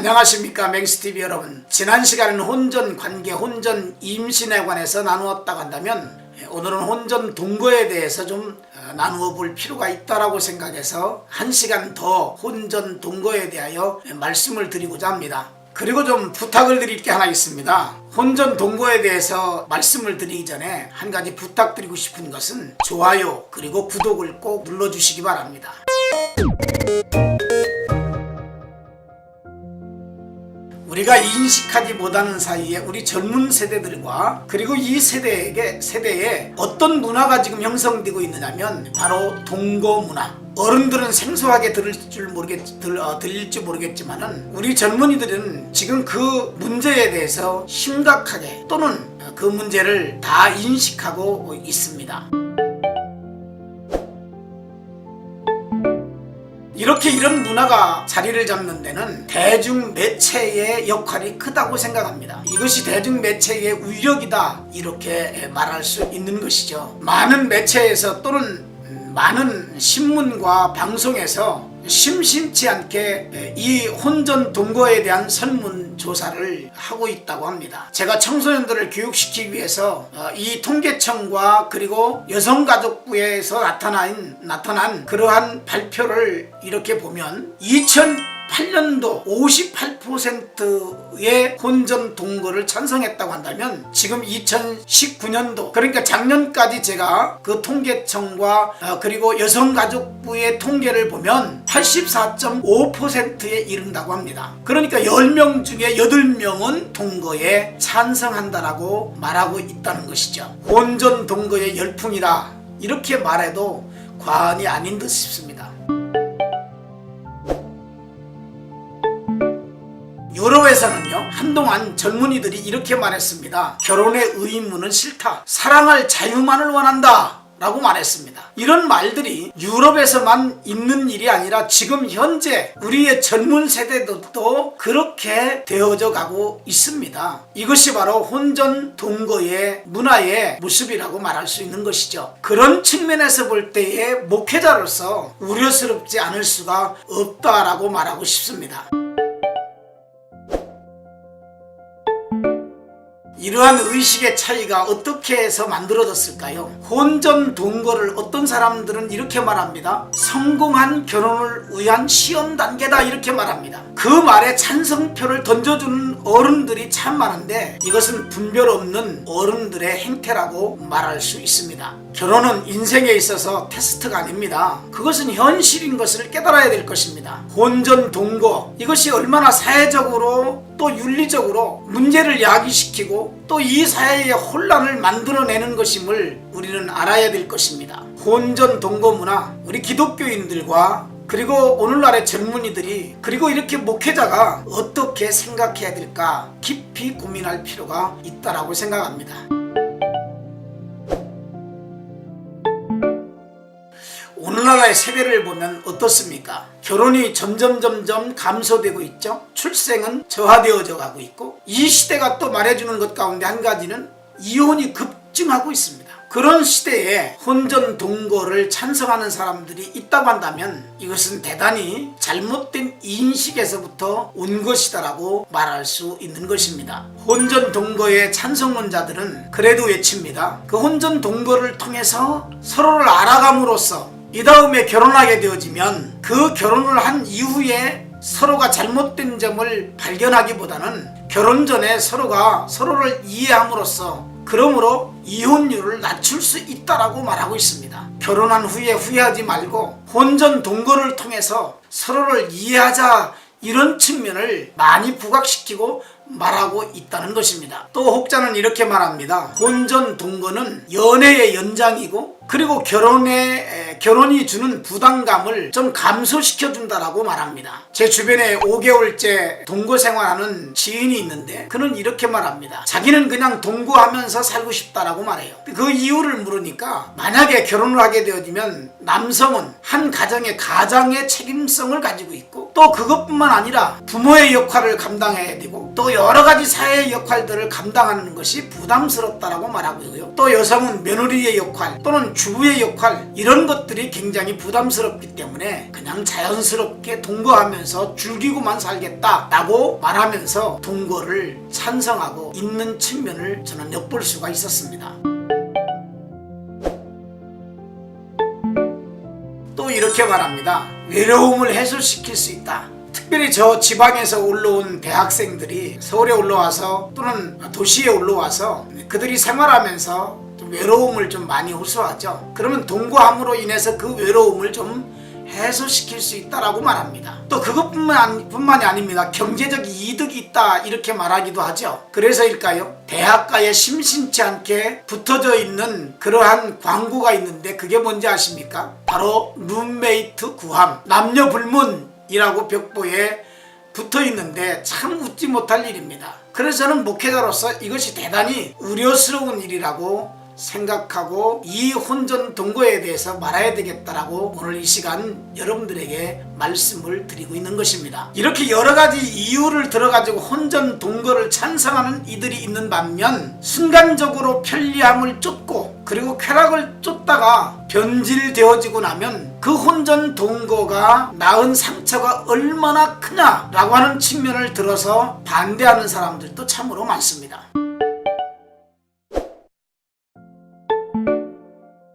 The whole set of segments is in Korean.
안녕하십니까 맹스TV 여러분. 지난 시간에는 혼전관계, 혼전 임신에 관해서 나누었다고 한다면 오늘은 혼전 동거에 대해서 좀 나누어 볼 필요가 있다고 생각해서 1시간 더 혼전 동거에 대하여 말씀을 드리고자 합니다. 그리고 좀 부탁을 드릴 게 하나 있습니다. 혼전 동거에 대해서 말씀을 드리기 전에 한 가지 부탁드리고 싶은 것은 좋아요 그리고 구독을 꼭 눌러주시기 바랍니다. 우리가 인식하지 못하는 사이에 우리 젊은 세대들과 그리고 이 세대에 어떤 문화가 지금 형성되고 있느냐면 바로 동거 문화. 어른들은 생소하게 들릴지 모르겠지만은 우리 젊은이들은 지금 그 문제에 대해서 심각하게 또는 그 문제를 다 인식하고 있습니다. 이렇게 이런 문화가 자리를 잡는 데는 대중매체의 역할이 크다고 생각합니다. 이것이 대중매체의 위력이다 이렇게 말할 수 있는 것이죠. 많은 매체에서 또는 많은 신문과 방송에서 심심치 않게 이 혼전 동거에 대한 설문조사를 하고 있다고 합니다. 제가 청소년들을 교육시키기 위해서 이 통계청과 그리고 여성가족부에서 나타난 그러한 발표를 이렇게 보면 2008년도 58%의 혼전 동거를 찬성했다고 한다면 지금 2019년도 그러니까 작년까지 제가 그 통계청과 그리고 여성가족부의 통계를 보면 84.5%에 이른다고 합니다. 그러니까 10명 중에 8명은 동거에 찬성한다라고 말하고 있다는 것이죠. 혼전 동거의 열풍이다 이렇게 말해도 과언이 아닌 듯 싶습니다. 유럽에서는요 한동안 젊은이들이 이렇게 말했습니다. 결혼의 의무는 싫다. 사랑할 자유만을 원한다 라고 말했습니다. 이런 말들이 유럽에서만 있는 일이 아니라 지금 현재 우리의 젊은 세대들도 그렇게 되어져 가고 있습니다. 이것이 바로 혼전 동거의 문화의 모습이라고 말할 수 있는 것이죠. 그런 측면에서 볼 때에 목회자로서 우려스럽지 않을 수가 없다라고 말하고 싶습니다. 이러한 의식의 차이가 어떻게 해서 만들어졌을까요? 혼전 동거를 어떤 사람들은 이렇게 말합니다. 성공한 결혼을 위한 시험 단계다 이렇게 말합니다. 그 말에 찬성표를 던져주는 어른들이 참 많은데 이것은 분별 없는 어른들의 행태라고 말할 수 있습니다. 결혼은 인생에 있어서 테스트가 아닙니다. 그것은 현실인 것을 깨달아야 될 것입니다. 혼전 동거 이것이 얼마나 사회적으로 또 윤리적으로 문제를 야기시키고 또 이 사회의 혼란을 만들어내는 것임을 우리는 알아야 될 것입니다. 혼전 동거 문화 우리 기독교인들과 그리고 오늘날의 젊은이들이 그리고 이렇게 목회자가 어떻게 생각해야 될까 깊이 고민할 필요가 있다고 생각합니다. 오늘날의 세대를 보면 어떻습니까? 결혼이 점점 감소되고 있죠. 출생은 저하되어져 가고 있고 이 시대가 또 말해주는 것 가운데 한 가지는 이혼이 급증하고 있습니다. 그런 시대에 혼전 동거를 찬성하는 사람들이 있다고 한다면 이것은 대단히 잘못된 인식에서부터 온 것이다라고 말할 수 있는 것입니다. 혼전 동거의 찬성론자들은 그래도 외칩니다. 그 혼전 동거를 통해서 서로를 알아감으로써 이 다음에 결혼하게 되어지면 그 결혼을 한 이후에 서로가 잘못된 점을 발견하기보다는 결혼 전에 서로가 서로를 이해함으로써 그러므로 이혼율을 낮출 수 있다라고 말하고 있습니다. 결혼한 후에 후회하지 말고 혼전 동거를 통해서 서로를 이해하자 이런 측면을 많이 부각시키고 말하고 있다는 것입니다. 또 혹자는 이렇게 말합니다. 혼전 동거는 연애의 연장이고 그리고 결혼이 주는 부담감을 좀 감소시켜준다라고 말합니다. 제 주변에 5개월째 동거 생활하는 지인이 있는데 그는 이렇게 말합니다. 자기는 그냥 동거하면서 살고 싶다라고 말해요. 그 이유를 물으니까 만약에 결혼을 하게 되어지면 남성은 한 가정의 책임성을 가지고 있고 또 그것뿐만 아니라 부모의 역할을 감당해야 되고 또 또 여러 가지 사회의 역할들을 감당하는 것이 부담스럽다라고 말하고요. 또 여성은 며느리의 역할 또는 주부의 역할 이런 것들이 굉장히 부담스럽기 때문에 그냥 자연스럽게 동거하면서 즐기고만 살겠다라고 말하면서 동거를 찬성하고 있는 측면을 저는 엿볼 수가 있었습니다. 또 이렇게 말합니다. 외로움을 해소시킬 수 있다. 특별히 저 지방에서 올라온 대학생들이 서울에 올라와서 또는 도시에 올라와서 그들이 생활하면서 좀 외로움을 좀 많이 호소하죠. 그러면 동거함으로 인해서 그 외로움을 좀 해소시킬 수 있다라고 말합니다. 또 그것뿐만이 아닙니다. 경제적 이득이 있다 이렇게 말하기도 하죠. 그래서일까요? 대학가에 심심치 않게 붙어져 있는 그러한 광고가 있는데 그게 뭔지 아십니까? 바로 룸메이트 구함, 남녀 불문이라고 벽보에 붙어 있는데 참 웃지 못할 일입니다. 그래서 저는 목회자로서 이것이 대단히 우려스러운 일이라고 생각하고 이 혼전 동거에 대해서 말해야 되겠다라고 오늘 이 시간 여러분들에게 말씀을 드리고 있는 것입니다. 이렇게 여러 가지 이유를 들어가지고 혼전 동거를 찬성하는 이들이 있는 반면 순간적으로 편리함을 쫓고 그리고 쾌락을 쫓다가 변질되어지고 나면 그 혼전 동거가 낳은 상처가 얼마나 크냐라고 하는 측면을 들어서 반대하는 사람들도 참으로 많습니다.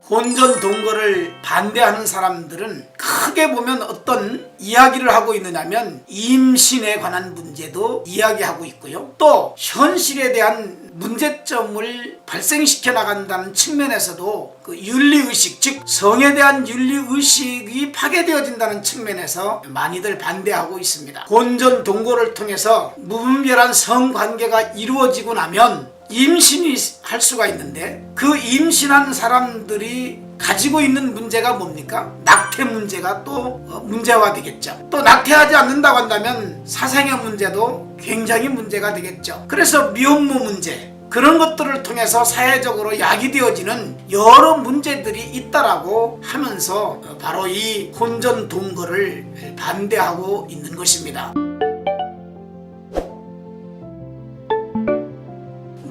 혼전 동거를 반대하는 사람들은 크게 보면 어떤 이야기를 하고 있느냐면 임신에 관한 문제도 이야기하고 있고요. 또 현실에 대한 문제점을 발생시켜 나간다는 측면에서도 그 윤리의식, 즉 성에 대한 윤리의식이 파괴되어진다는 측면에서 많이들 반대하고 있습니다. 혼전 동거를 통해서 무분별한 성관계가 이루어지고 나면 임신이 할 수가 있는데 그 임신한 사람들이 가지고 있는 문제가 뭡니까? 낙태 문제가 또 문제화 되겠죠. 또 낙태하지 않는다고 한다면 사생의 문제도 굉장히 문제가 되겠죠. 그래서 미혼모 문제 그런 것들을 통해서 사회적으로 야기되어지는 여러 문제들이 있다라고 하면서 바로 이 혼전 동거를 반대하고 있는 것입니다.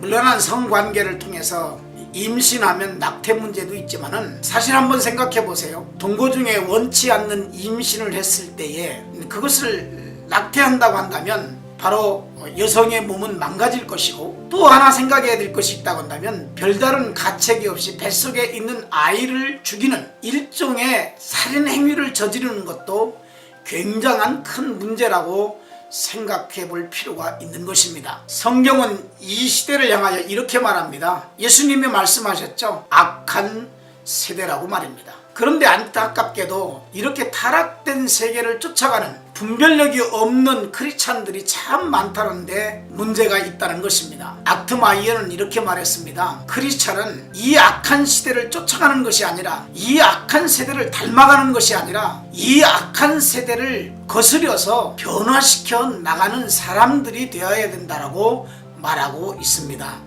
물론한 성관계를 통해서 임신하면 낙태 문제도 있지만은 사실 한번 생각해 보세요. 동거 중에 원치 않는 임신을 했을 때에 그것을 낙태한다고 한다면 바로 여성의 몸은 망가질 것이고 또 하나 생각해야 될 것이 있다고 한다면 별다른 가책이 없이 뱃속에 있는 아이를 죽이는 일종의 살인 행위를 저지르는 것도 굉장한 큰 문제라고 생각해 볼 필요가 있는 것입니다. 성경은 이 시대를 향하여 이렇게 말합니다. 예수님이 말씀하셨죠. 악한 세대라고 말입니다. 그런데 안타깝게도 이렇게 타락된 세계를 쫓아가는 분별력이 없는 크리스찬들이 참 많다는데 문제가 있다는 것입니다. 악트마이어는 이렇게 말했습니다. 크리스찬은 이 악한 시대를 쫓아가는 것이 아니라 이 악한 세대를 닮아가는 것이 아니라 이 악한 세대를 거스려서 변화시켜 나가는 사람들이 되어야 된다라고 말하고 있습니다.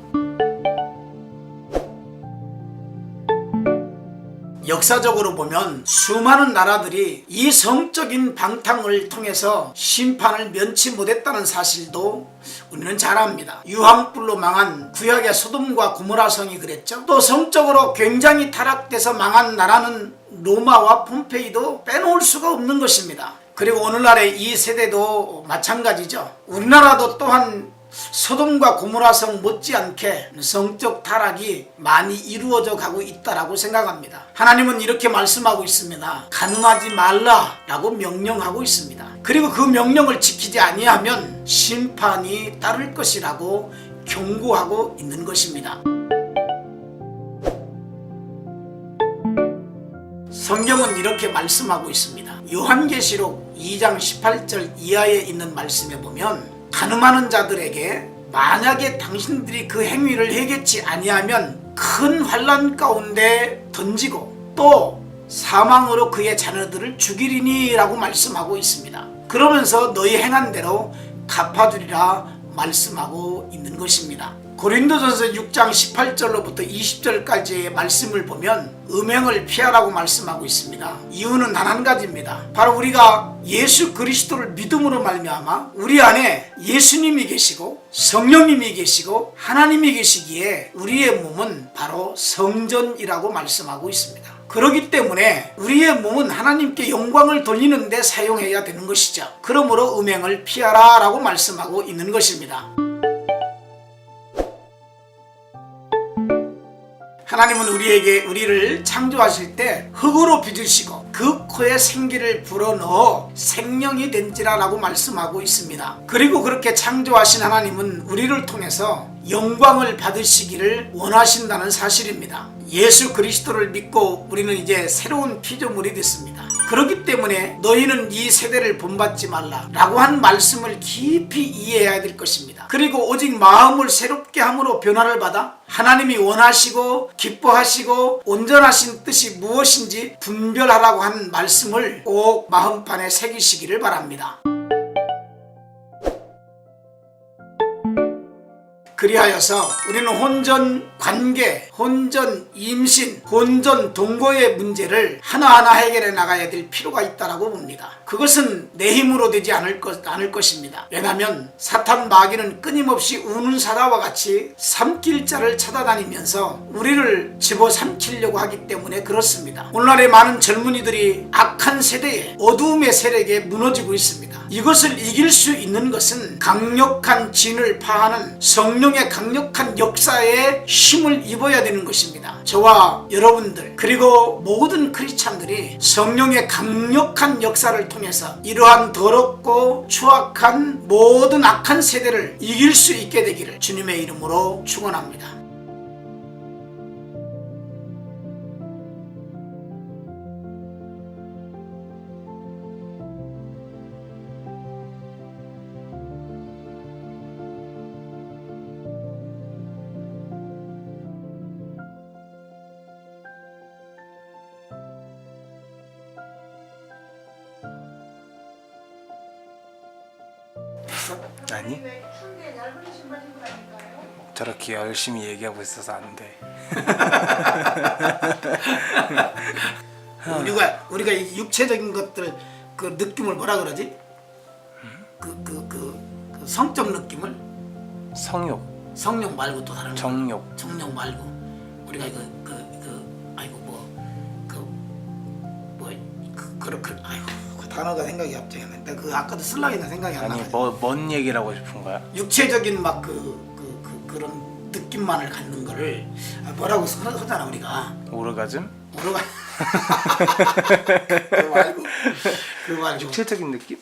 역사적으로 보면 수많은 나라들이 이 성적인 방탕을 통해서 심판을 면치 못했다는 사실도 우리는 잘 압니다. 유황불로 망한 구약의 소돔과 고모라 성이 그랬죠. 또 성적으로 굉장히 타락돼서 망한 나라는 로마와 폼페이도 빼놓을 수가 없는 것입니다. 그리고 오늘날의 이 세대도 마찬가지죠. 우리나라도 또한 소돔과 고모라성 못지않게 성적 타락이 많이 이루어져 가고 있다라고 생각합니다. 하나님은 이렇게 말씀하고 있습니다. 간음하지 말라라고 명령하고 있습니다. 그리고 그 명령을 지키지 아니하면 심판이 따를 것이라고 경고하고 있는 것입니다. 성경은 이렇게 말씀하고 있습니다. 요한계시록 2장 18절 이하에 있는 말씀에 보면 간음하는 자들에게 만약에 당신들이 그 행위를 해결치 아니하면 큰 환난 가운데 던지고 또 사망으로 그의 자녀들을 죽이리니 라고 말씀하고 있습니다. 그러면서 너희 행한 대로 갚아주리라 말씀하고 있는 것입니다. 고린도전서 6장 18절로부터 20절까지의 말씀을 보면 음행을 피하라고 말씀하고 있습니다. 이유는 단 한 가지입니다. 바로 우리가 예수 그리스도를 믿음으로 말미암아 우리 안에 예수님이 계시고 성령님이 계시고 하나님이 계시기에 우리의 몸은 바로 성전이라고 말씀하고 있습니다. 그렇기 때문에 우리의 몸은 하나님께 영광을 돌리는 데 사용해야 되는 것이죠. 그러므로 음행을 피하라 라고 말씀하고 있는 것입니다. 하나님은 우리를 창조하실 때 흙으로 빚으시고 그 코에 생기를 불어넣어 생명이 된지라 라고 말씀하고 있습니다. 그리고 그렇게 창조하신 하나님은 우리를 통해서 영광을 받으시기를 원하신다는 사실입니다. 예수 그리스도를 믿고 우리는 이제 새로운 피조물이 됐습니다. 그렇기 때문에 너희는 이 세대를 본받지 말라 라고 한 말씀을 깊이 이해해야 될 것입니다. 그리고 오직 마음을 새롭게 함으로 변화를 받아 하나님이 원하시고 기뻐하시고 온전하신 뜻이 무엇인지 분별하라고 한 말씀을 꼭 마음판에 새기시기를 바랍니다. 그리하여서 우리는 혼전 관계, 혼전 임신, 혼전 동거의 문제를 하나하나 해결해 나가야 될 필요가 있다고 봅니다. 그것은 내 힘으로 되지 않을 것입니다. 왜냐하면 사탄 마귀는 끊임없이 우는 사자와 같이 삼킬 자를 찾아다니면서 우리를 집어삼키려고 하기 때문에 그렇습니다. 오늘날의 많은 젊은이들이 악한 세대에 어두움의 세력에 무너지고 있습니다. 이것을 이길 수 있는 것은 강력한 진을 파하는 성령의 강력한 역사에 힘을 입어야 되는 것입니다. 저와 여러분들 그리고 모든 크리스찬들이 성령의 강력한 역사를 통해서 이러한 더럽고 추악한 모든 악한 세대를 이길 수 있게 되기를 주님의 이름으로 축원합니다. 아니? 저렇게 열심히 얘기하고 있어서 안 돼. 우리가 이 육체적인 것들 그 느낌을 뭐라 그러지? 그 성적 느낌을 성욕 말고 또 다른 정욕 말고 우리가 그 단어가 생각이 갑자기 안 나. 그 아까도 쓸라 했는데 생각이 안 나. 아니 뭔 얘기를 하고 싶은 거야? 육체적인 막 그런 느낌만을 갖는 거를 뭐라고 하잖아 우리가. 오르가즘? 그거 말고 육체적인 느낌?